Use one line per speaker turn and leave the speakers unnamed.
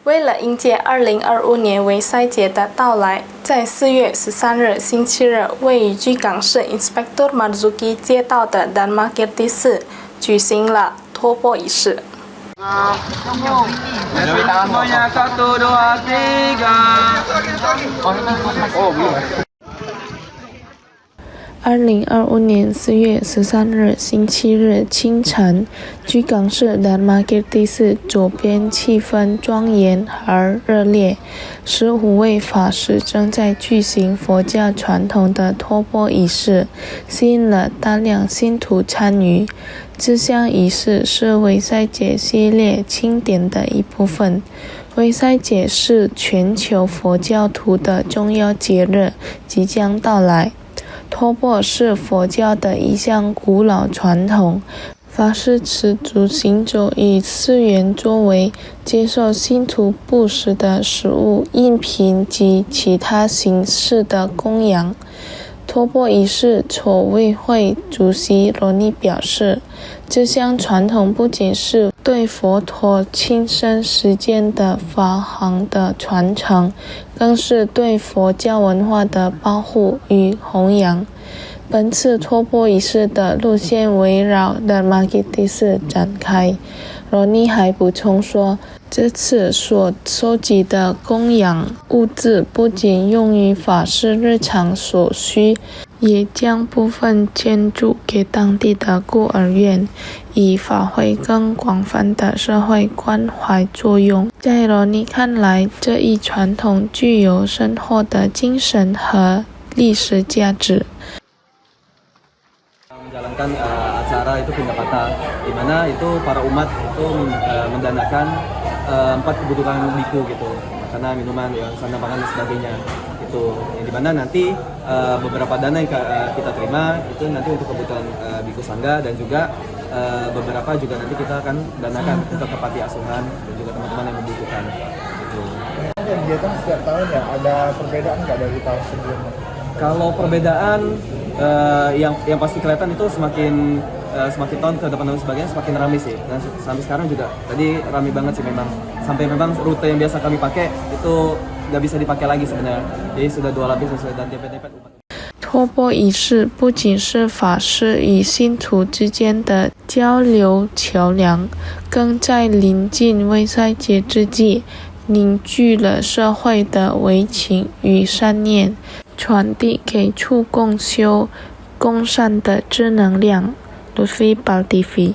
为了迎接2025年维赛节的到来，在4月13日星期日，位于居港市 Inspektur Marzuki 街道的 Dharma Kirti 寺举行了托钵仪式。2025年4月13日星期日清晨，居港市 Dharma Kirti 寺左边气氛庄严而热烈，15位法师正在举行佛教传统的托钵仪式，吸引了大量信徒参与。这项仪式是维赛节系列庆典的一部分。维赛节是全球佛教徒的重要节日，即将到来。托钵是佛教的一项古老传统，法师持足行走以4元作为接受信徒布施的食物、饮品及其他形式的供养。托钵仪式筹委会主席罗尼表示，这项传统不仅是对佛陀亲身实践的法行的传承，更是对佛教文化的保护与弘扬。本次托钵仪式的路线围绕 Dharma Kirti 寺展开。罗尼还补充说，这次所收集的供养物资不仅用于法师日常所需，也将部分捐助给当地的孤儿院，以发挥更广泛的社会关怀作用。在罗尼看来，这一传统具有深厚的精神和历史价值。
menjalankan acara itu Pindapata, di mana itu para umat itu mendanakan 4 kebutuhan biku gitu, makanan, minuman, sandang pangan dan sebagainya. Itu yang di mana nanti beberapa dana yang kita terima itu nanti untuk kebutuhan biku sangga, dan juga beberapa juga nanti kita akan danakan untuk ke panti asuhan dan juga teman-teman yang membutuhkan. Gitu.
Kegiatan setiap tahun ya, ada perbedaan nggak dari tahun sebelumnya?
Kalau perbedaan yang pasti kelihatan itu semakin tahun ke depan dan sebagainya semakin ramai sih, dan sampai sekarang juga tadi ramai banget sih memang, sampai memang rute yang biasa kami pakai itu nggak bisa dipakai lagi sebenarnya, jadi sudah 2 lapis sesuai dan dempet-dempet umat.
托钵仪式不仅是法师与信徒之间的交流桥梁，更在临近维赛节之际凝聚了社会的维情与善念，传递给处共修共善的正能量。Lutfi Baltivi